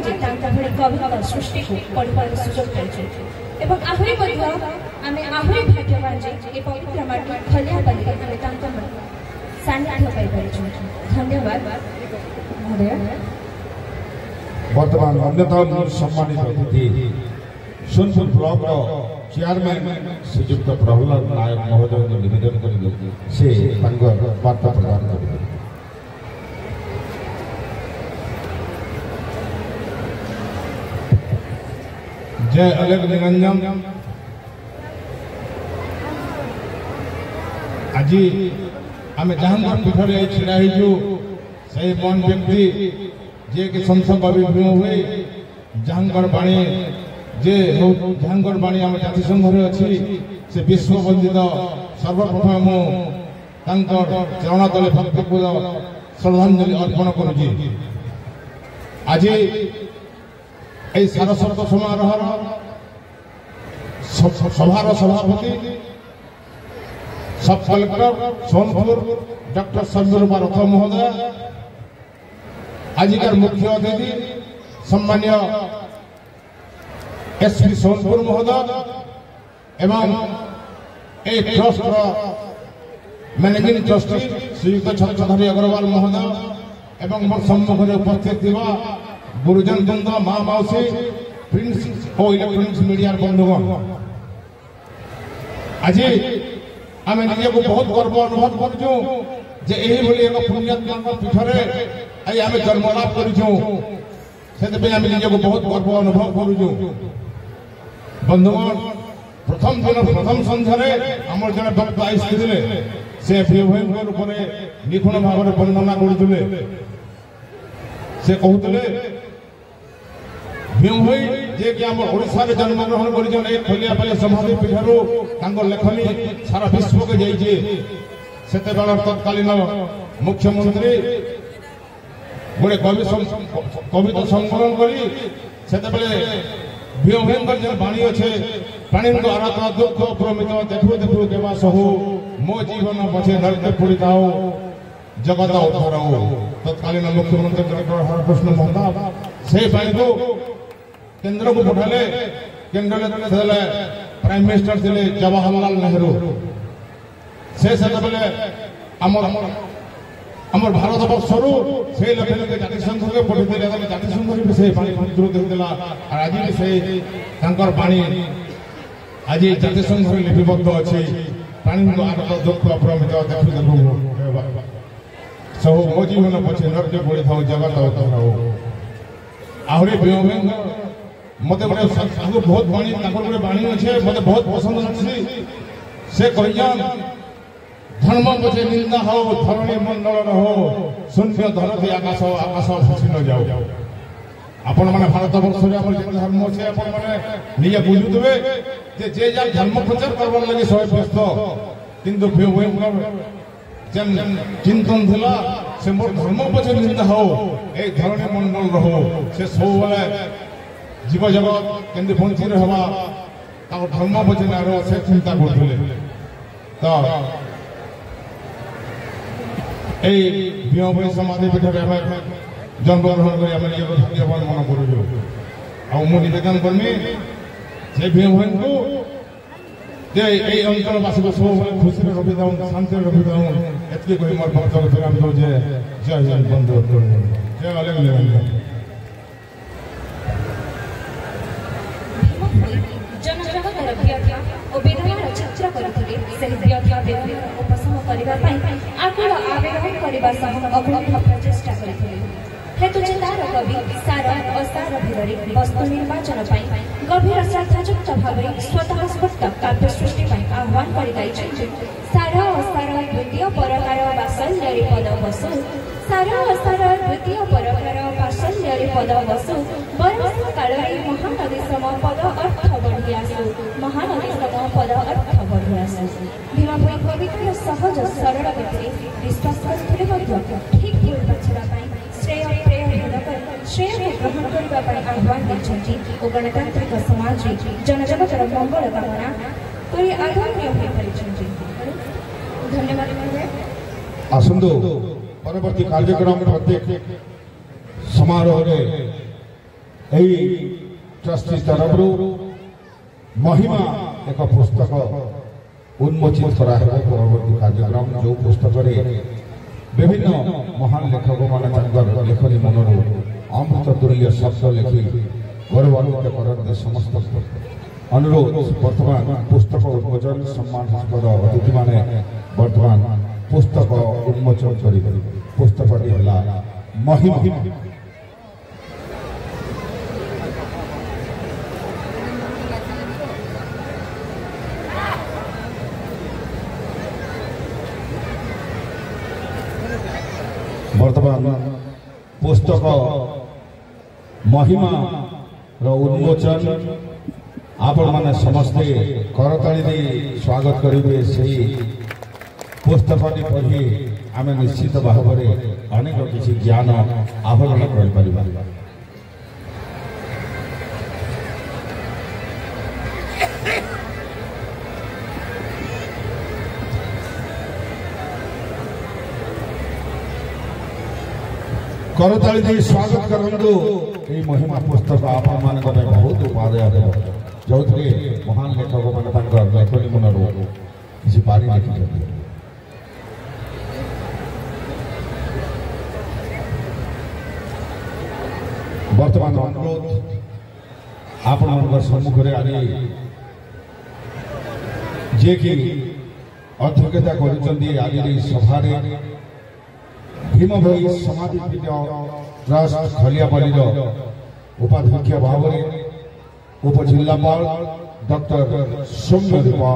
जे भली कवि सृष्टि को पढ़ार सुजोग पाई एवं आहरी आम आहरी भाग्यवान जे ये पवित्र माटी खलिया बलि आम सानिध्य पाई धन्यवाद महोदय। वर्तमान अन्यतम सम्मानित अतिथि सोनपुर ब्लॉक चेयरमैन श्रीजुक्त प्रहलाद नायक महोदय निवेदन कर से वार्ता प्रदान करेंगे। जय अलग निरंजन आज आम जहां पीठर छिड़ा से मन व्यक्ति जे कि संसद विभिन्न हुए जहांगर बाणी जे जहांगर बाणी आम जातिसंघ अच्छी से विश्व वंदित सर्वप्रथम चरण तले भक्तिपूर्ण श्रद्धांजलि अर्पण करुची। आज सारस्वत समारोह सभार सभापति सब कलेक्टर सोनपुर डॉक्टर समीर रथ महोदय, आजिकार मुख्य अतिथि सम्मान्य एसपी सोनपुर महोदय एवं ट्रस्ट मैनेजिंग ट्रस्टी श्रीयुक्त छत्रधारी अग्रवाल महोदय एवं मोर सम्मुख में उपस्थित गुरुजन बंद माँ मौसी प्रिंट और इलेक्ट्रॉनिक्स मीडिया बंधुगण, आज आम निजे को बहुत गर्व अनुभव करूँ जे एक पुण्यात्मा पीठरे आज आम जन्मलाभ कर निजे को बहुत गर्व अनुभव करूँ। बंधुगण प्रथम दिन प्रथम संध्यार आम जन वक्ता आसते से रूप में निखुण भाव में वर्णना करते से कहते भीम भाई जे कि आम ओडिशा रे जन्मग्रहण कर खोलियापाली समाधि पीठर लेखनी सारा विश्व के जाइए से तत्कालीन मुख्यमंत्री गोटे कविता संकलन कर भीम भाई बाणी अच्छे प्राणी आराधना दुख प्रमित देखु देखु देवा सहु मो जीवन पछे नरके पीड़ित जगत उद्धार तत्कालीन मुख्यमंत्री डॉक्टर हरकृष्ण महताब से पानी को केंद्र को पठाले केंद्र प्राइम मिनिस्टर थे जवाहरलाल नेहरू से आम भारत वर्षर से लक्ष्य जातिसंघ के पठे जातिसंघ भी से देला आज भी से बाणी आज जातिसंघ लिपिबद्ध अच्छी प्राणी आगत दुख प्रमित देखु देखु सब मो जीवन पछे नरके पड़ी था जगत आहरी भीम मत बहुत बाणी गोटे बाणी अच्छे मत बहुत पसंद अच्छी से कह धर्म पछे निंदा हो धरणी मंडल हो शून्य धरती आकाश आकाश भसी न जाओ आपण मैंने भारत वर्ष धर्म अच्छे आपण मैंने निजे बुझुवे जे जा धर्म प्रचार करवार लगे सब व्यस्त किंतु चिंतन थिला से मोर धर्म पछे निंदा हो ए धरणी मंडल रहो से सब जीव जगत केंद्र बंची रहा धर्म पछे ना रहो से चिंता करते तो भीम भाई समाधि पीठ जन्मग्रहण कर भाग्यवान मन कर निवेदन करमी से भीम भाई को अंचलवासी को सब खुशी रखी था शांति रखी था एतकी कही मोर वक्तव्य विराम दो जय हिंद बंधु जय अलग निरंजन। आकुल आवेदन करने प्रचेषा हेतु तार कवि सार असार भिड़े वस्तु निर्वाचन गभीर श्रद्धायुक्त भाव स्वतः स्फूर्त काव्य सृष्टि आह्वान कर सार असार द्वितीय परकार बासल्य पद बसु सार असार द्वितीय परकार बासल्य पद बसु बरस काल महानदी सम पद अर्थ बढ़ी आसु महानदी सम पद अर्थ बढ़ी आसु भीम भाई कवितार सहज सरल गति विश्वास करते ठीक भूल बछड़ा श्रेय प्रेय भेद श्रेय ग्रहण करने आह्वान कर गणतांत्रिक समाज जनजगतर मंगल कामना कर आदरणीय धन्यवाद। आसंतु परवर्ती कार्यक्रम प्रत्येक समारोह ट्रस्टी तरफ महिमा एक पुस्तक उन्मोचित करा परवर्ती कार्यक्रम जो पुस्तक विभिन्न महान लेखक मान लेखनी मनर अमृत तुल्य शब्द लिखि गौरवान्वित करते समस्त अनुरोध वर्तमान पुस्तक उन्मोचन सम्मान अतिथि माने वर्तमान पुस्तक उन्मोचन कर पुस्तकटी है महिमा। वर्तमान पुस्तक महिमा उन्मोचन आपण माने समस्ते करताली स्वागत करेंगे। से पुस्तकटी पढ़ी आम निश्चित भाव में अनेक किसी ज्ञान आहरण कर करताली स्वागत करूँ महिमा पुस्तक आपण मान बहुत उपादेय जो महान लेखक मैंने लेखनी मनर किसी पारी लिखिं। वर्तमान अनुरोध आपण सम्मुखें आज जे कि अध्यक्षता कर सभारे भीम भोई समाधिपीठ ट्रस्ट खलियापल्ली उपाध्यक्ष भाव में उपजिल्लापाल डॉक्टर सौम्य दीपा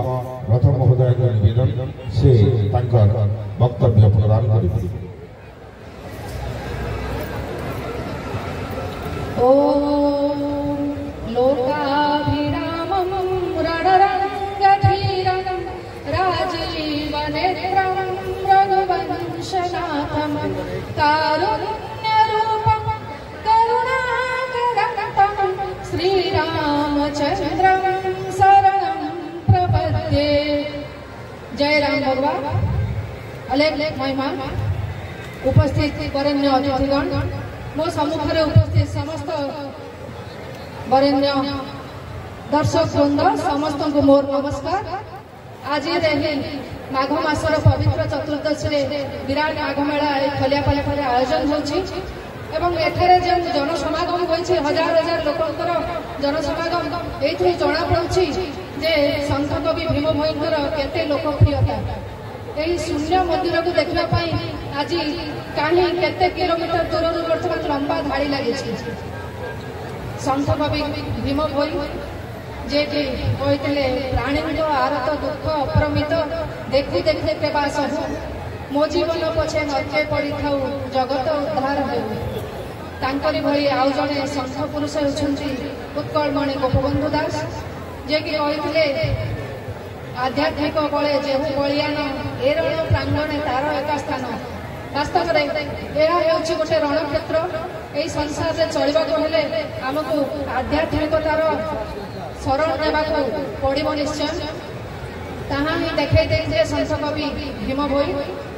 रथ महोदय निवेदन से वक्तव्य प्रदान कर लोकाभिरामं रणरङ्गधीरं राजीवनेत्रं रघुवंशनाथं कारुण्यरूपं करुणाकरं श्रीरामचन्द्रं शरणं प्रपद्ये। जय राम भगवान। अलेख महिमा उपस्थित वरेण्य अतिथिगण, मो सम्मुखें उपस्थित समस्त वरेण्य दर्शक वृंद समस्त को मोर नमस्कार। आज माघ मासर पवित्र चतुर्दशी विराट माघ मेला खलियापल्ली आयोजन होछि एवं एठारे जो जनसमागम होइछि हजार हजार लोकंकर जनसमागम एथि जना पड़ुछि जे संत कवि भीम भोईंकर केते लोकप्रियता। यही शून्य मंदिर को देखा आज कहीं केते किलोमीटर दूर बर्तमान लंबा धाड़ी लगी। संत कवि भीम भोई जे कि कहते प्राणी आरत दुख अप्रमित देखु देखु केबा सहु मो जीवन पछे नर्के पड़ी था जगत उद्धार हो। तांकरी भई आउ जड़े संत पुरुष होती उत्कलमणि गोपबंधु दास जे कि कहते आध्यात्मिक बले जेहू बलियान ए रण प्रांगणे तार एक स्थान। वास्तव में यह गोटे रणक्षेत्र। यही संसार में चलवाक हेले आमको आध्यात्मिकतार शरण नेबाकू पड़िबो निश्चय। ताहा ही देखै दे संत कवि भीम भोई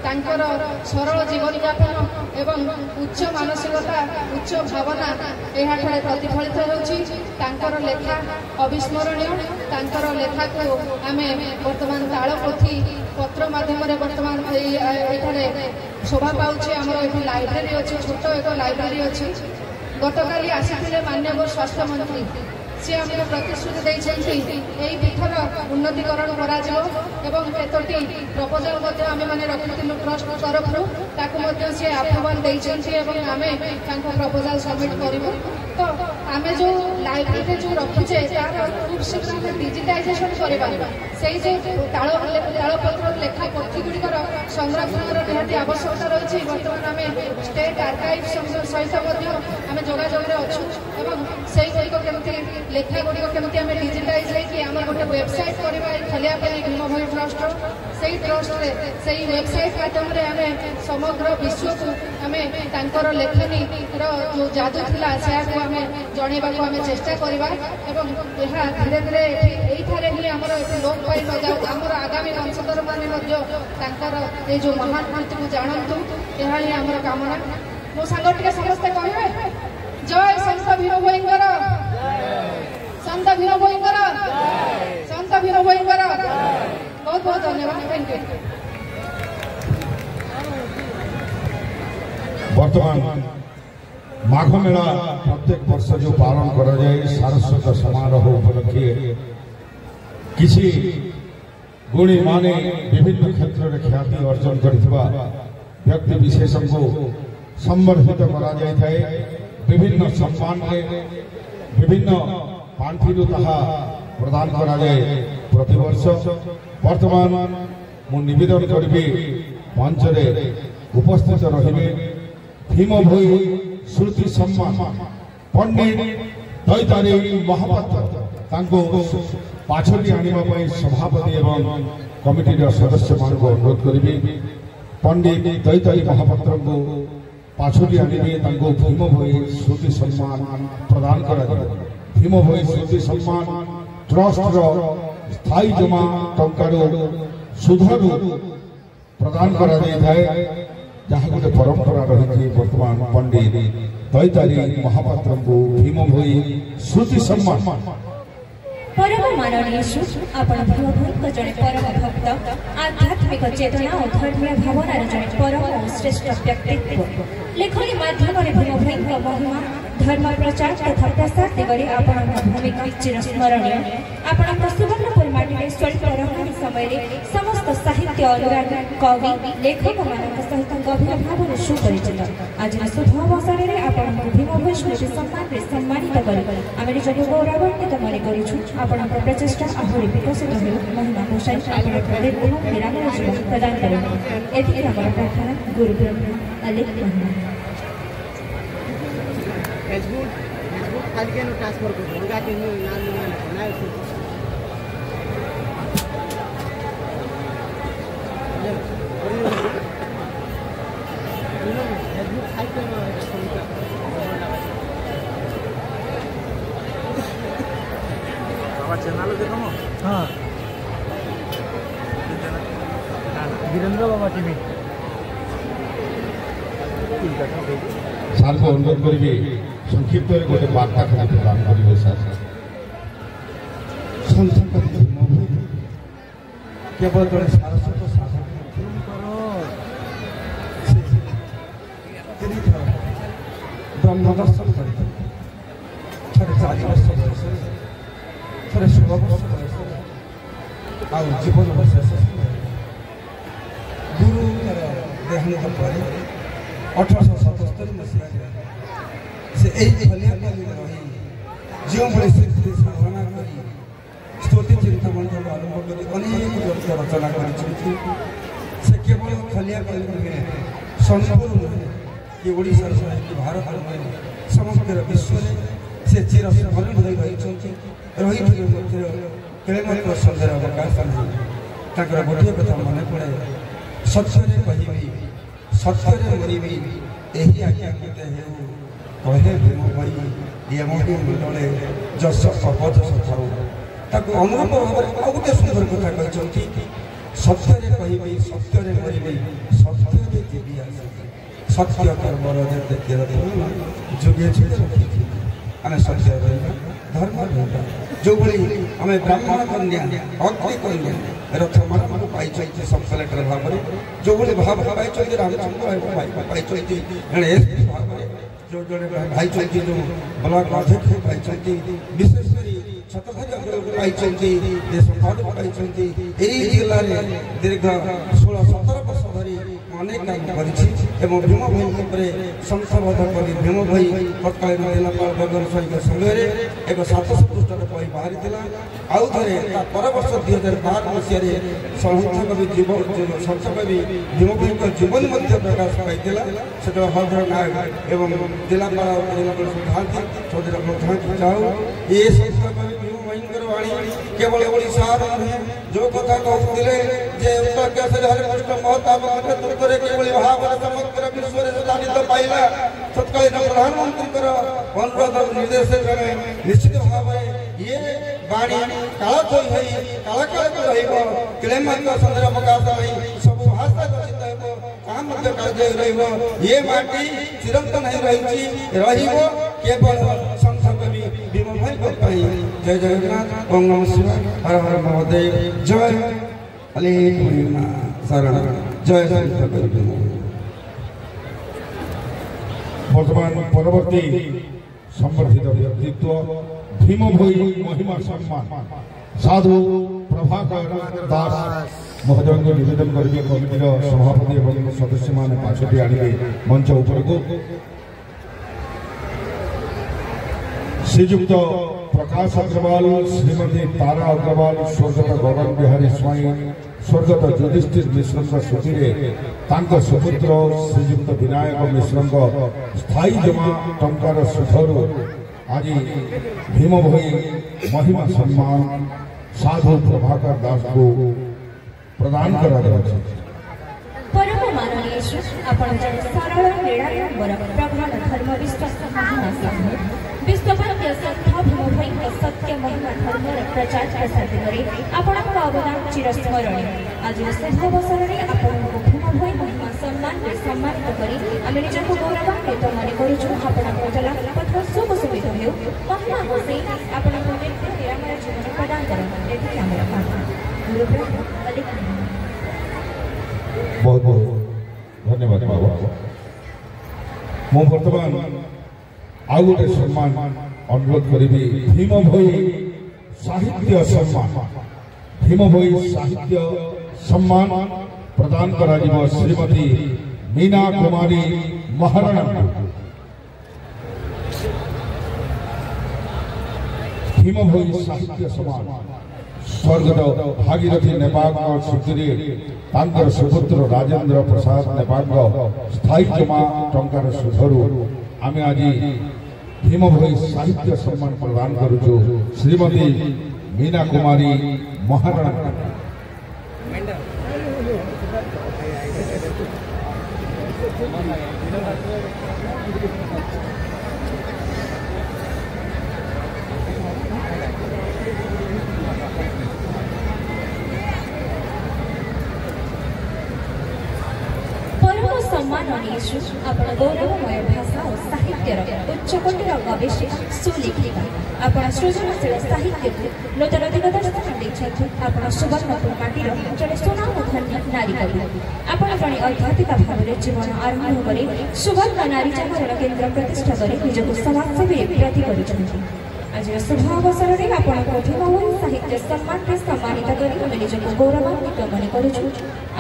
तांकर सरल जीवन यापन एवं उच्च मानसिकता उच्च भावना यहाँ प्रतिफलित होछि। तांकर लेखा अविस्मरणीय। तांकर लेखा को आमे वर्तमान तालपोथी पत्र माध्यम वर्तमान ये शोभा पाउछि। आमर ये लाइब्रेरी अच्छी छोट एक लाइब्रेरी अच्छी। गतकाली आसिथिले माननीय स्वास्थ्य मंत्री सी आमको प्रतिश्रुति देइछन्ति एई पीठर उन्नतीकरण कराजिबो एवं केतोटी प्रपोजल आमे माने रखिथिलु ट्रस्ट तरफ ताकू मध्ये से अप्रूवल देइछन्ति एवं आमे तांको प्रपोजल सबमिट करिवु। तो आमे जो लाइब्रेरी जो रखुचे तार खूब शीघ्र आमे डिजिटाइजेशन करिबा। सेई जो तालपत्र लेखा पोथी गुड़िकर संरक्षण निहाती आवश्यकता रही। बर्तमान आमे स्टेट आर्काइव सहित आमे जोगाजोग अच्छु एवं से केमती लेखा गुड़िक केमती आम डिजिटाइज होगी आम गोटे वेबसाइट करवा खलियापल्ली भीम भोई ट्रस्ट से ट्रस्ट से वेबसाइट माध्यम आम समग्र विश्व को आम तांकर लेखनी जो जादू थिला सेयाको आम जनइबा को आम चेष्टा करवा एवं यह धीरे धीरे यही ही आमर लोप पाई न जाऊ। आमर आगामी वंशधर मैंने जो महान कृति को जानतु यह ही आमर कामना। मो सांग टे समस्ते कहे जय संत भीम भयंकर संत भीम भयंकर संत भीम भयंकर बहुत बहुत धन्यवाद थैंक यू। वर्तमान माघ मेला प्रत्येक वर्ष जो पालन करा जाए सारस्वत समारोह उपलक्षे किसी गुणी माने विभिन्न क्षेत्र में ख्याति अर्जन करथिबा व्यक्ति विशेष को संबर्धित करा जाय थाए विभिन्न सम्मान रे विभिन्न पांठी ताहा प्रदान करा जाए प्रतिवर्ष। वर्तमान मु निवेदन करिबी मंच रे उपस्थित रहिबे भीम भोई श्रुति सम्मान पंडित दैतारी महापात्र तांको पाछली आनिबा पई सभापति एवं कमिटी सदस्य मान को अनुरोध करिबी पंडित दैतारी महापात्र को पाछली आनिबे तांको भीम भोई श्रुति सम्मान प्रदान करा जाय। भीम भोई श्रुति सम्मान ट्रस्ट स्थायी जमा टंकारो सुधरू प्रदान करा जाय थाए जहाँ गोटे परंपरा रही। वर्तमान पंडित दैतारी महापात्र को भीम भोई श्रुति सम्मान परम माननीय श्री आपण भीम भोई जड़े परम भक्त आध्यात्मिक चेतना और धर्मीय भावनार जड़े परम और श्रेष्ठ व्यक्तित्व लेखनी माध्यम भीम भोई महिमा धर्म प्रचार तथा प्रसार दिगरे आपण भूमिका चिरस्मरणीय। आपण सुवर्णपुर माटी स्वल्प रहाणी समय समस्त साहित्य अनुरागी कवि लेखक मान सहित गभीर भाव सुपरिचित आज शुभ अवसर में आपण भीम भोई स्मृति सम्मान सम्मानित कर आम निज गौरवान्वित मने करूँ। आपण प्रचेषा आहरी विकसित हो महिमा घोषाई आपण निरामय जीवन प्रदान करें एति प्रार्थना गुरु ब्रह्मा अलेख महिमा। फेसबुक खाली के ट्रांसफर कर होगा कि नाम बनाए फेसबुक खाली के बाबा चैनल देखो हां वीरेंद्र बाबा टीवी सार को अनुरोध करी संक्षिप्त गोटे वार्ता खाली प्रदान करेंगे। सर केवल जड़े सारस्वत साधक ब्रह्म दर्शन कर 40 वर्ष बयस 16 वर्ष बयस जीवन वर्ष गुरु देहांत पर 1877 मसीह से फलिया रही जो भाई साधना कर स्तुति चिंतन आरंभ कर अनेक ग्रंथ रचना कर केवल फलिया संपूर्ण कि ओडिशा सहित भारत समग्र विश्व से चिर स्मरण हो रही संजय अवकाश नहीं गोटे कथा मन पड़े सत्य कहबी सत्य मरबी यही आज्ञा मत कहे भीम भाई ये मंडले जस अपज सखाऊ ताको अनुरूप भाव में आउ गोटे सुंदर कथा कहते सत्य कहबी सत्य मरबी सत्य जीवी सत्य कर्मर जुगे आम सत्य धर्म जो भाई आम ब्राह्मण कन्या अग्नि कन्या रथ मान पाई सब कलेक्टर भाव में जो भाई भाव पाई रामचंद्र पाई एसपी भाव में जो जड़े भाई जो ब्लॉक अध्यक्ष पाई विशेषकर छत्रधारी पाई संपादक पाई जिले में दीर्घ 16-17 वर्ष धरी अनेक काम कर भीम भाई संस्थाबद्ध कर भीम भाई तत्कालीन जिलापाल बर्गर सहित समय एक 700 पृष्ठर बही बाहरी आउ थे पर वर्ष 2012 मसीह संत कवि भीम भाई जीवन प्रकाश पाई से हरधर नायक एवं जिलापाल सुधांति चौधरी प्रधान चाहू ये संत कवि भीम भाई वाणी केवल ओडिशा नुहे जो कथा कहते हरिकृष्ण महताब केवल भाव समग्र विश्व जानित पाइला तत्कालीन प्रधानमंत्री अनुरोध निर्देश निश्चित भाव ये बाणी कालक्षय कालकाल संजय प्रकाश सब भाषा रचित काम कार्य ये माटी चिरंतन रही केवल संसकवि भीम भाई भक्ताई जय जगन्नाथ ओम नमः शिवाय हर हर महादेव जय अले महिमा शरण जय संसकवि वर्तमान परवर्ती संवर्धित व्यक्तित्व भीम भोई महिमा सम्मान साधु प्रभाकर दास महोदय को निवेदन करेंगे कमिटीर सभापति और सदस्य मान पाछटी आने मंच उपरको श्रीजुक्त प्रकाश अग्रवाल श्रीमती तारा अग्रवाल स्वर्गत गगन बिहारी स्वाई स्वर्गत युधिष्ठिर मिश्र स्मृति सुपुत्र श्रीजुक्त विनायक मिश्र स्थायी जमा टंकार सुधर आज भीम भोई महिमा सम्मान साधु प्रभाकर दास को प्रदान करा परम माननीय श्री आपण जन सरल निराडंबर प्रगाढ़ धर्म विश्वास महान साधु विश्वभर सत्य भीम भोई सत्य महिमा धर्म प्रचार प्रसार करे आपण अवदान चिरस्मरणीय आज शुभ अवसर में आपण भीम भोई महिमा सम्मान सम्मानित करी आमे निजको गौरवान्वित मन करूछु आपण जलापथ शुभ सुमित हेउ महिमा होसे आपण नित्य निरामय जीवन प्रदान करन एथि हमरा प्रार्थना गुरुप्रभु अधिक बहुत बहुत धन्यवाद बाबा मु वर्तमान आउ गोटे सम्मान अनुरोध करी भीम भोई साहित्य सम्मान भीम भोई साहित्य सम्मान प्रदान करा श्रीमती मीना कुमारी महाराणा भीम भोई साहित्य सम्मान स्वर्गत भागीरथी नेपाल स्मृति सुपुत्र राजेन्द्र प्रसाद नेपाल स्थायी जमा टंकार सुधर आम आज भीम भोई साहित्य सम्मान प्रदान करुचु श्रीमती मीना कुमारी महाराणा सम्माननीय श्री आपण गौरवमय भाषा और साहित्यर उच्चकोटीर गवेषक सुलेखिका आपण सृजनशील साहित्य को नूतन दिगदर्शन देछथि आपण सुवर्णपुर माटीर जड़े सुनामधन्य नारी कवि आपण जड़े अध्यापिका भाव जीवन आरंभ करे सुवर्ण नारी जागरण केन्द्र प्रतिष्ठा करे निजको समाजसेवी प्रति करिछथि आज शुभ अवसर में आपण भीम भोई साहित्य सम्मान के सम्मानित करी आमे निजको गौरवान्वित मन करूछु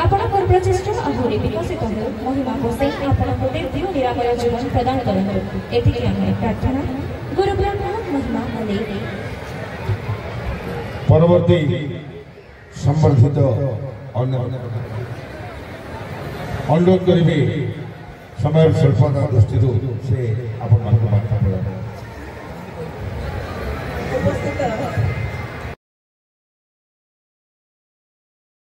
आपण प्रचेष्टा आहुरी विकसित हो महिमा होसे आपण दीर्घ निरामय जीवन प्रदान करନ୍ତୁ एथिके आमे प्रार्थना गुरु ब्रह्मा महिमा भले परवर्ती संवर्धित अनुरोध करी समय स्वल्पता दृष्टि से आपण